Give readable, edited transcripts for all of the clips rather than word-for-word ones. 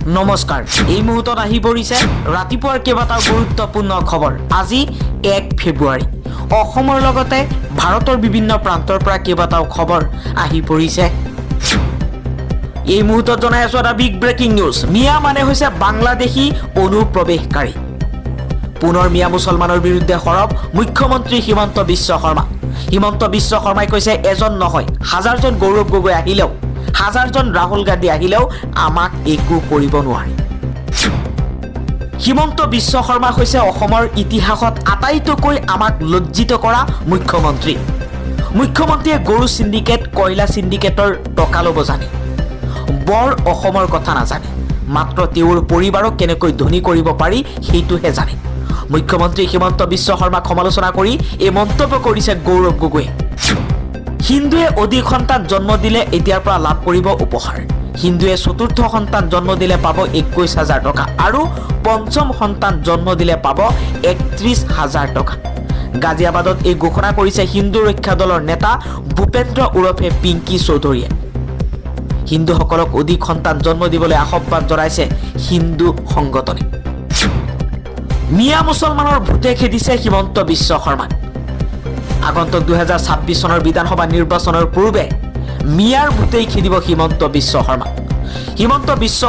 নমস্কাৰ এই মুহূৰ্তত আহি পৰিছে ৰাতিপুৱাৰ কেইবাটাও গুৰুত্বপূৰ্ণ খবৰ আজি 1 ফেব্ৰুৱাৰী অসমৰ লগতে ভাৰতৰ বিভিন্ন প্ৰান্তৰ পৰা কেইবাটাও খবৰ আহি পৰিছে এই মুহূৰ্তত জনাই আছো এটা বিগ ব্ৰেকিং নিউজ মিয়া মানে হৈছে বাংলাদেশী অনুপ্ৰৱেশকাৰী পুনৰ মিয়া মুছলমানৰ বিৰুদ্ধে সৰব মুখ্যমন্ত্ৰী হিমন্ত বিশ্ব শৰ্মাই কৈছে এজন নহয় হাজাৰজন গৌৰৱ গগৈ আহিলেও হাজাৰজন ৰাহুল গান্ধী আহিলেও আমাক একো কৰিব নোৱাৰে হিমন্ত বিশ্ব শৰ্মা হৈছে অসমৰ ইতিহাসত আটাইতকৈ আমাক লজ্জিত কৰা মুখ্যমন্ত্ৰীয়ে গৰু সিন্ডিকেট কয়লা সিন্ডিকেটৰ টকা ল'ব জানে বৰ অসমৰ কথা নাজানে মাত্ৰ তেওঁৰ পৰিবাৰক কেনেকৈ ধনী কৰিব পাৰি সেইটোহে জানে মুখ্যমন্ত্ৰী হিমন্ত বিশ্ব শৰ্মাক সমালোচনা কৰি এই মন্তব্য কৰিছে গৌৰৱ গগৈ হিন্দুৱে অধিক সন্তান জন্ম দিলে এতিয়াৰ পৰা লাভ কৰিব উপহাৰ হিন্দুৱে চতুৰ্থ সন্তান জন্ম দিলে পাব 21000 টকা আৰু পঞ্চম সন্তান জন্ম দিলে পাব 31000 টকা গাজিয়াবাদত এই ঘোষণা কৰিছে হিন্দু ৰক্ষা দলৰ নেতা ভূপেন্দ্ৰ উৰফে পিংকি চৌধুৰীয়ে হিন্দুসকলক অধিক সন্তান জন্ম দিবলৈ আহ্বান জনাইছে হিন্দু সংগঠনে মিয়া মুছলমানৰ ভোটে খেদিছে হিমন্ত বিশ্ব শৰ্মাক আগন্তুক 2026 চনৰ বিধানসভা নিৰ্বাচনৰ পূৰ্বে মিয়াৰ ভোটেই খেদিব হিমন্ত বিশ্ব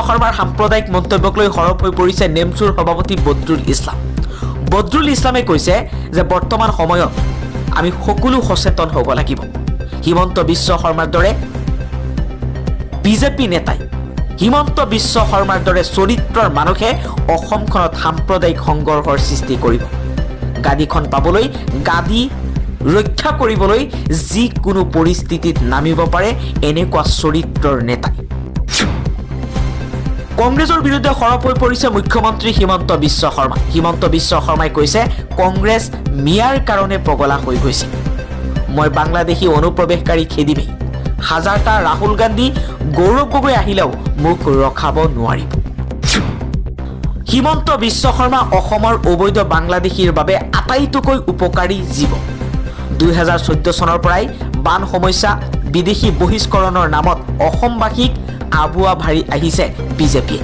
শৰ্মাৰ সাম্প্ৰদায়িক মন্তব্যক লৈ সৰব হৈ পৰিছে নেমচুৰ সভাপতি বদৰুল ইছলামে কৈছে যে বৰ্তমান সময়ত আমি সকলো সচেতন হ'ব লাগিব হিমন্ত বিশ্ব শৰ্মাৰ দৰে বিজেপি নেতাই হিমন্ত বিশ্ব শৰ্মাৰ দৰে চৰিত্ৰৰ মানুহে অসমখনত সাম্প্ৰদায়িক সংঘৰ্ষৰ সৃষ্টি কৰিব গাদীখন পাবলৈ গাদী ৰক্ষা কৰিবলৈ যিকোনো পৰিস্থিতিত নামিব পাৰে এনেকুৱা চৰিত্ৰৰ নেতা কংগ্ৰেছৰ বিৰুদ্ধে সৰব হৈ পৰিছে মুখ্যমন্ত্ৰী হিমন্ত বিশ্ব শৰ্মাই কৈছে কংগ্ৰেছ মিয়াৰ কাৰণে পগলা হৈ গৈছে মই বাংলাদেশী অনুপ্ৰৱেশকাৰী খেদিমেই হাজাৰটা ৰাহুল গান্ধী গৌৰৱ গগৈ আহিলেও মোক ৰখাব নোৱাৰিব হিমন্ত বিশ্ব শৰ্মা অসমৰ অবৈধ বাংলাদেশীৰ বাবে আটাইতকৈ উপকাৰী জীৱ 2014 চনৰ পৰাই বান সমস্যা বিদেশী বহিষ্কৰণৰ নামত অসমবাসীক আবুৱা ভাৰি আহিছে বিজেপিয়ে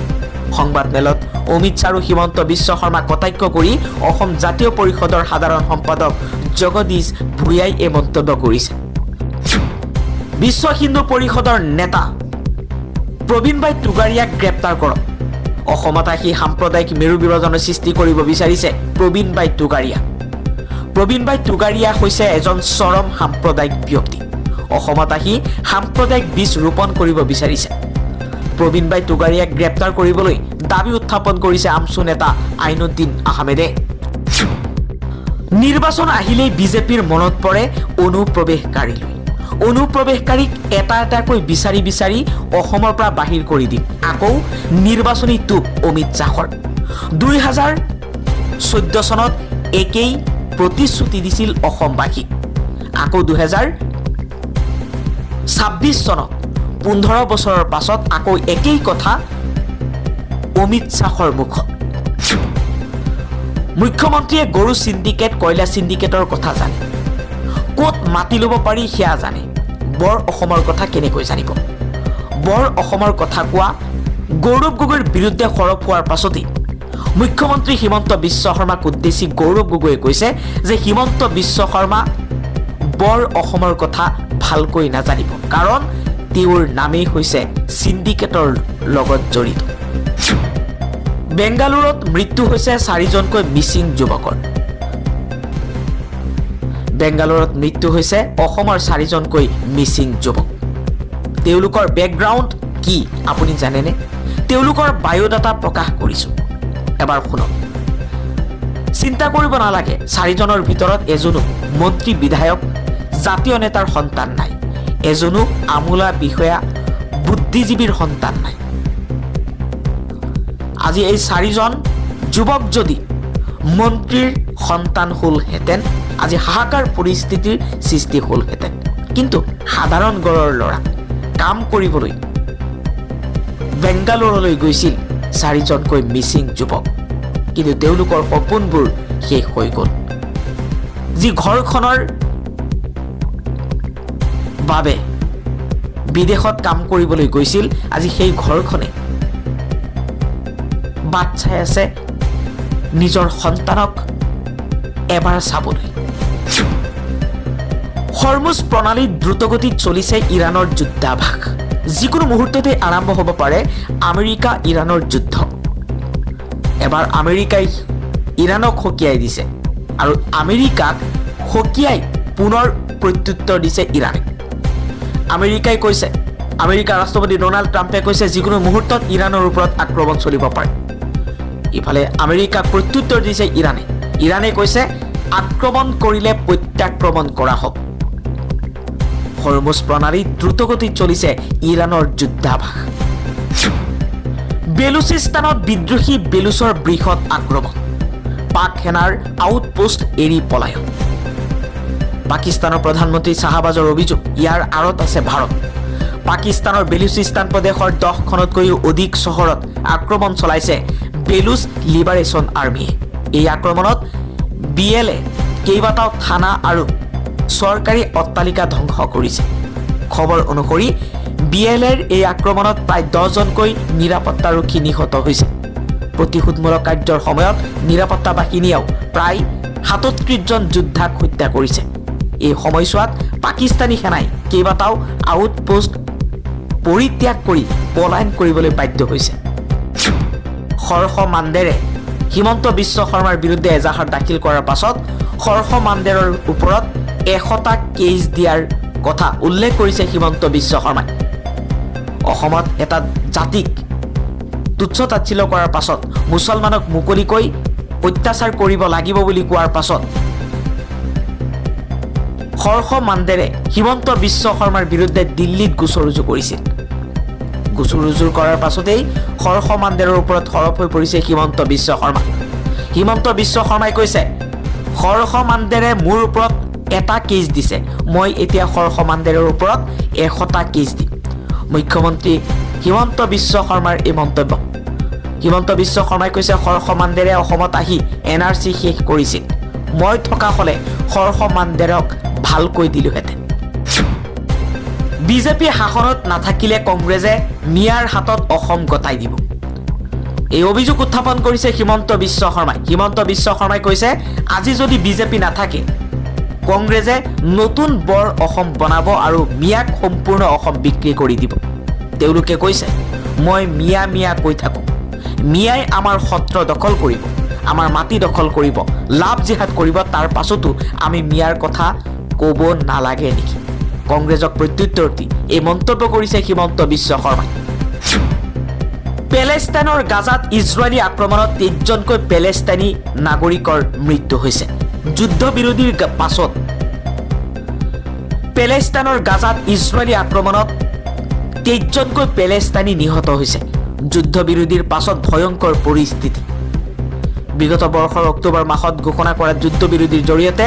সংবাদ মেলত অমিত শ্বাহ আৰু হিমন্ত বিশ্ব শৰ্মাক কটাক্ষ কৰি অসম জাতীয় পৰিষদৰ সাধাৰণ সম্পাদক জগদীশ ভূঞাই এই মন্তব্য কৰিছে বিশ্ব হিন্দু পৰিষদৰ নেতা প্ৰবীণভাই টুগাৰিয়াক গ্ৰেপ্তাৰ কৰক অসমত আহি সাম্প্ৰদায়িক মেৰু বিভাজনৰ সৃষ্টি কৰিব বিচাৰিছে প্ৰবীণভাই টুগাৰিয়া হৈছে এজন চৰম সাম্প্ৰদায়িক ব্যক্তি অসমত আহি সাম্প্ৰদায়িক বীজ ৰোপণ কৰিব বিচাৰিছে প্ৰবীণভাই টুগাৰিয়াক গ্ৰেপ্তাৰ কৰিবলৈ দাবী উত্থাপন কৰিছে আমছু নেতা আইনুদ্দিন আহমেদে নিৰ্বাচন আহিলেই বিজেপিৰ মনত পৰে অনুপ্ৰৱেশকাৰীক এটা এটাকৈ বিচাৰি অসমৰ পৰা বাহিৰ কৰি দিম আকৌ নিৰ্বাচনী টুপ অমিত শ্বাহৰ 2014 চনত একেই প্ৰতিশ্ৰুতি দিছিল অসমবাসীক আকৌ 2026 চনত 15 বছৰৰ পাছত আকৌ একেই কথা অমিত শ্বাহৰ মুখত মুখ্যমন্ত্ৰীয়ে গৰু সিন্ডিকেট কয়লা সিন্ডিকেটৰ কথা জানে ক'ত মাটি ল'ব পাৰি সেয়া জানে বৰ অসমৰ কথা কেনেকৈ জানিব বৰ অসমৰ কথা কোৱা গৌৰৱ গগৈৰ বিৰুদ্ধে সৰব হোৱাৰ পাছতেই মুখ্যমন্ত্ৰী হিমন্ত বিশ্ব শৰ্মাক উদ্দেশ্যি গৌৰৱ গগৈয়ে কৈছে যে হিমন্ত বিশ্ব শৰ্মা বৰ অসমৰ কথা ভালকৈ নাজানিব কাৰণ তেওঁৰ নামেই হৈছে সিন্ডিকেটৰ লগত জড়িত বেংগালুৰুত মৃত্যু হৈছে 4জনকৈ মিচিং যুৱকৰ বেংগালুৰুত মৃত্যু হৈছে অসমৰ 4জনকৈ মিচিং যুৱক তেওঁলোকৰ বেকগ্ৰাউণ্ড কি আপুনি জানেনে তেওঁলোকৰ বায়োডাটা প্ৰকাশ কৰিছো এবাৰ শুনক চিন্তা কৰিব নালাগে 4জনৰ ভিতৰত এজনো মন্ত্ৰী বিধায়ক জাতীয় নেতাৰ সন্তান নাই এজনো আমোলা বিষয়া বুদ্ধিজীৱীৰ সন্তান নাই আজি এই 4জন যুৱক যদি মন্ত্ৰীৰ সন্তান হলহেঁতেন আজি হাহাকাৰ পৰিস্থিতিৰ সৃষ্টি হলহেঁতেন কিন্তু সাধাৰণ ঘৰৰ ল'ৰা কাম কৰিবলৈ বেংগালুৰুলৈ গৈছিল 4জনকৈ মিচিং যুৱক কিন্তু তেওঁলোকৰ সপোনবোৰ শেষ হৈ গ'ল যি ঘৰখনৰ বাবে বিদেশত কাম কৰিবলৈ গৈছিল আজি সেই ঘৰখনে বাট চাই আছে নিজৰ সন্তানক এবাৰ চাবলৈ। হৰমুজ প্ৰণালীত দ্ৰুতগতিত চলিছে ইৰাণৰ যুদ্ধাভাস। যিকোনো মুহূৰ্ততে আৰম্ভ হ'ব পাৰে আমেৰিকা ইৰাণৰ যুদ্ধ। এবাৰ আমেৰিকাই ইৰাণক সকীয়াই দিছে আৰু আমেৰিকাক সকীয়াই পুনৰ প্ৰত্যুত্তৰ দিছে ইৰাণে। আমেৰিকাই কৈছে, আমেৰিকাৰ ৰাষ্ট্ৰপতি ডনাল্ড ট্ৰাম্পে কৈছে যিকোনো মুহূৰ্তত ইৰাণৰ ওপৰত আক্ৰমণ চলিব পাৰে। ইফালে আমেৰিকাক প্ৰত্যুত্তৰ দিছে ইৰাণে। ইৰাণে কৈছে আক্ৰমণ কৰিলে প্ৰত্যাক্ৰমণ কৰা হ'ব। হৰমুজ প্ৰণালীত দ্ৰুতগতিত চলিছে ইৰাণৰ যুদ্ধাভাস। বেলুচিস্তানত বিদ্ৰোহী বেলুচৰ বৃহৎ আক্ৰমণ। পাক সেনাৰ আউটপোষ্ট এৰি পলায়ন। পাকিস্তানৰ প্ৰধানমন্ত্ৰী শাহবাজৰ অভিযোগ, ইয়াৰ আঁৰত আছে ভাৰত। পাকিস্তানৰ বেলুচিস্তান প্ৰদেশৰ 10খনতকৈও অধিক চহৰত আক্ৰমণ চলাইছে বেলুচ লিবাৰেশ্যন আৰ্মীয়ে। এই আক্ৰমণত BLA কেইবাটাও থানা আৰু চৰকাৰী অট্টালিকা ধ্বংস কৰিছে। খবৰ অনুসৰি BLAৰ এই আক্ৰমণত প্ৰায় 10জনকৈ নিৰাপত্তাৰক্ষী নিহত হৈছে। প্ৰতিশোধমূলক কাৰ্যৰ সময়ত নিৰাপত্তা বাহিনীয়েও প্ৰায় 37জন যোদ্ধাক হত্যা কৰিছে। এই সময়ছোৱাত পাকিস্তানী সেনাই কেইবাটাও আউটপোষ্ট পৰিত্যাগ কৰি পলায়ন কৰিবলৈ বাধ্য হৈছে। হৰ্ষ মাণ্ডেৰে হিমন্ত বিশ্ব শৰ্মাৰ বিৰুদ্ধে এজাহাৰ দাখিল কৰাৰ পাছত হৰ্ষ মাণ্ডেৰৰ ওপৰত 100টা কেছ দিয়াৰ কথা উল্লেখ কৰিছে হিমন্ত বিশ্ব শৰ্মাই। অসমত এটা জাতিক তুচ্ছ-তাচ্ছিল্য কৰাৰ পাছত, মুছলমানক মুকলিকৈ অত্যাচাৰ কৰিব লাগিব বুলি কোৱাৰ পাছত হৰ্ষ মাণ্ডেৰে হিমন্ত বিশ্ব শৰ্মাৰ বিৰুদ্ধে দিল্লীত গোচৰ ৰুজু কৰিছিল। গোচৰ ৰুজু কৰাৰ পাছতেই হৰ্ষ মাণ্ডেৰৰ ওপৰত সৰব হৈ পৰিছে হিমন্ত বিশ্ব শৰ্মা। হিমন্ত বিশ্ব শৰ্মাই কৈছে, হৰ্ষ মাণ্ডেৰে মোৰ ওপৰত এটা কেছ দিছে, মই এতিয়া হৰ্ষ মাণ্ডেৰৰ ওপৰত 100টা কেছ দিম। মুখ্যমন্ত্ৰী হিমন্ত বিশ্ব শৰ্মাৰ এই মন্তব্য। হিমন্ত বিশ্ব শৰ্মাই কৈছে, হৰ্ষ মাণ্ডেৰে অসমত আহি NRC শেষ কৰিছিল। মই থকা হ'লে হৰ্ষ মাণ্ডেৰক ভালকৈ দিলোহেঁতেন। বিজেপি শাসনত নাথাকিলে কংগ্ৰেছে মিয়াৰ হাতত অসম গতাই দিব। এই অভিযোগ উত্থাপন কৰিছে হিমন্ত বিশ্ব শৰ্মাই। হিমন্ত বিশ্ব শৰ্মাই কৈছে, আজি যদি বিজেপি নাথাকে কংগ্ৰেছে নতুন বৰ অসম বনাব আৰু মিয়াক সম্পূৰ্ণ অসম বিক্ৰী কৰি দিব। তেওঁলোকে কৈছে, মই মিয়া মিয়া কৈ থাকোঁ, মিয়াই আমাৰ সত্ৰ দখল কৰিব, আমাৰ মাটি দখল কৰিব, লাভ জিহাদ কৰিব, তাৰ পাছতো আমি মিয়াৰ কথা ক'ব নালাগে নেকি? কংগ্ৰেছক প্ৰত্যুত্তৰ দি এই মন্তব্য কৰিছে হিমন্ত বিশ্ব শৰ্মাই। পেলেষ্টাইনৰ গাজাত ইজৰাইলী আক্ৰমণত 23জনকৈ পেলেষ্টাইনী নাগৰিকৰ মৃত্যু হৈছে। যুদ্ধবিৰোধীৰ পাছত পেলেষ্টাইনৰ গাজাত ইজৰাইলী আক্ৰমণত 23জনকৈ পেলেষ্টাইনী নিহত হৈছে। যুদ্ধবিৰোধীৰ পাছত ভয়ংকৰ পৰিস্থিতি। বিগত বৰ্ষৰ অক্টোবৰ মাহত ঘোষণা কৰা যুদ্ধবিৰোধীৰ জৰিয়তে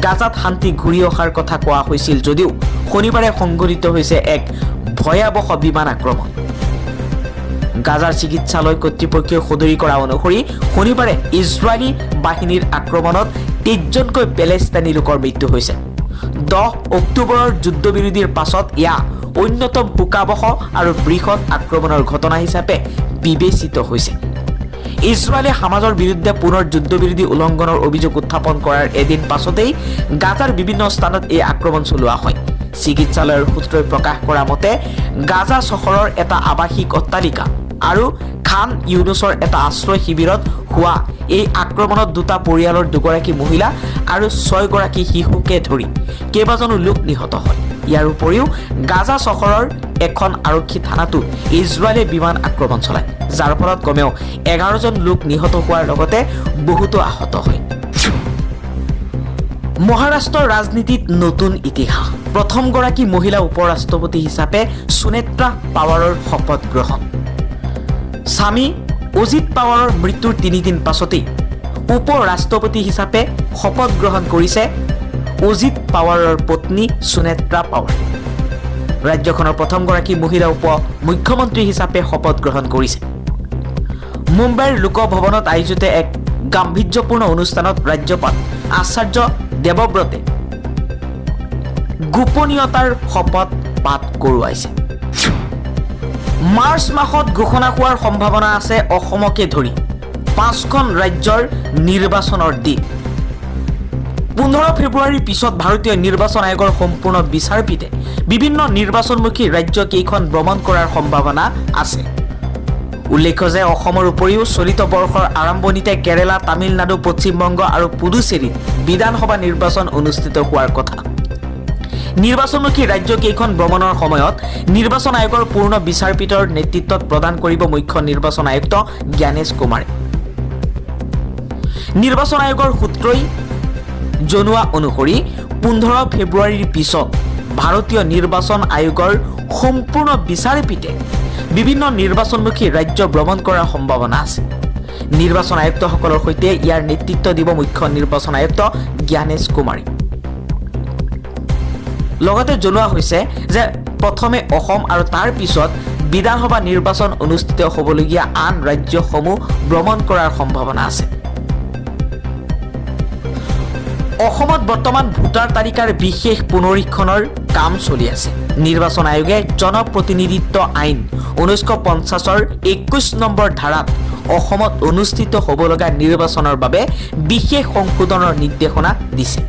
গাজাত শান্তি ঘূৰি অহাৰ কথা কোৱা হৈছিল যদিও শনিবাৰে সংঘটিত হৈছে এক ভয়াৱহ বিমান আক্ৰমণ। গাজাৰ চিকিৎসালয় কৰ্তৃপক্ষই সদৰি কৰা অনুসৰি শনিবাৰে ইজৰাইলী বাহিনীৰ আক্ৰমণত 23জনকৈ পেলেষ্টাইনী লোকৰ মৃত্যু হৈছে। 10 অক্টোবৰৰ যুদ্ধবিৰোধীৰ পাছত এয়া অন্যতম শোকাবহ আৰু বৃহৎ আক্ৰমণৰ ঘটনা হিচাপে বিবেচিত হৈছে। ইজৰাইলে হামাজৰ বিৰুদ্ধে পুনৰ যুদ্ধবিৰোধী উলংঘনৰ অভিযোগ উত্থাপন কৰাৰ এদিন পাছতেই গাজাৰ বিভিন্ন স্থানত এই আক্ৰমণ চলোৱা হয়। চিকিৎসালয়ৰ সূত্ৰই প্ৰকাশ কৰা মতে গাজা চহৰৰ এটা আৱাসিক অট্টালিকা আৰু খান ইউনুছৰ এটা আশ্ৰয় শিবিৰত হোৱা এই আক্ৰমণত 2টা পৰিয়ালৰ 2গৰাকী মহিলা আৰু 6গৰাকী শিশুকে ধৰি কেইবাজনো লোক নিহত হয়। ইয়াৰ উপৰিও গাজা চহৰৰ এখন আৰক্ষী থানাতো ইজৰাইলে বিমান আক্ৰমণ চলায়, যাৰ ফলত কমেও 11জন লোক নিহত হোৱাৰ লগতে বহুতো আহত হয়। মহাৰাষ্ট্ৰৰ ৰাজনীতিত নতুন ইতিহাস। প্ৰথমগৰাকী মহিলা উপৰাষ্ট্ৰপতি হিচাপে সুনেত্ৰা পাৱাৰৰ শপত গ্ৰহণ। স্বামী অজিত পাৱাৰৰ মৃত্যুৰ 3 দিন পাছতেই উপ ৰাষ্ট্ৰপতি হিচাপে শপত গ্ৰহণ কৰিছে অজিত পাৱাৰৰ পত্নী সুনেত্ৰা পাৱাৰ। ৰাজ্যখনৰ প্ৰথমগৰাকী মহিলা উপ মুখ্যমন্ত্ৰী হিচাপে শপত গ্ৰহণ কৰিছে। মুম্বাইৰ লোকভৱনত আয়োজিত এক গাম্ভীৰ্যপূৰ্ণ অনুষ্ঠানত ৰাজ্যপাল আচাৰ্য দেৱব্ৰতে গোপনীয়তাৰ শপত পাঠ কৰোৱাইছে। মাৰ্চ মাহত ঘোষণা হোৱাৰ সম্ভাৱনা আছে অসমকে ধৰি 5খন ৰাজ্যৰ নিৰ্বাচনৰ দিন 15 ফেব্ৰুৱাৰীৰ পিছত ভাৰতীয় নিৰ্বাচন আয়োগৰ সম্পূৰ্ণ বিচাৰপীঠে বিভিন্ন নিৰ্বাচনমুখী ৰাজ্য কেইখন ভ্ৰমণ কৰাৰ সম্ভাৱনা আছে। উল্লেখ্য যে অসমৰ উপৰিও চলিত বৰ্ষৰ আৰম্ভণিতে কেৰালা, তামিলনাডু, পশ্চিমবংগ আৰু পুডুচেৰীত বিধানসভা নিৰ্বাচন অনুষ্ঠিত হোৱাৰ কথা। নিৰ্বাচনমুখী ৰাজ্য কেইখন ভ্ৰমণৰ সময়ত নিৰ্বাচন আয়োগৰ পূৰ্ণ বিচাৰপীঠৰ নেতৃত্বত প্ৰদান কৰিব মুখ্য নিৰ্বাচন আয়ুক্ত জ্ঞানেশ কুমাৰে। নিৰ্বাচন আয়োগৰ সূত্ৰই জনোৱা অনুসৰি 15 ফেব্ৰুৱাৰীৰ পিছত ভাৰতীয় নিৰ্বাচন আয়োগৰ সম্পূৰ্ণ বিচাৰপীঠে বিভিন্ন নিৰ্বাচনমুখী ৰাজ্য ভ্ৰমণ কৰাৰ সম্ভাৱনা আছে। নিৰ্বাচন আয়ুক্তসকলৰ সৈতে ইয়াৰ নেতৃত্ব দিব মুখ্য নিৰ্বাচন আয়ুক্ত জ্ঞানেশ কুমাৰে। লগতে জনোৱা হৈছে যে প্ৰথমে অসম আৰু তাৰ পিছত বিধানসভা নিৰ্বাচন অনুষ্ঠিত হ'বলগীয়া আন ৰাজ্যসমূহ ভ্ৰমণ কৰাৰ সম্ভাৱনা আছে। অসমত বৰ্তমান ভোটাৰ তালিকাৰ বিশেষ পুনৰীক্ষণৰ কাম চলি আছে। নিৰ্বাচন আয়োগে জনপ্ৰতিনিধিত্ব আইন 1950ৰ 21 নম্বৰ ধাৰাত অসমত অনুষ্ঠিত হ'বলগা নিৰ্বাচনৰ বাবে বিশেষ সংশোধনৰ নিৰ্দেশনা দিছে।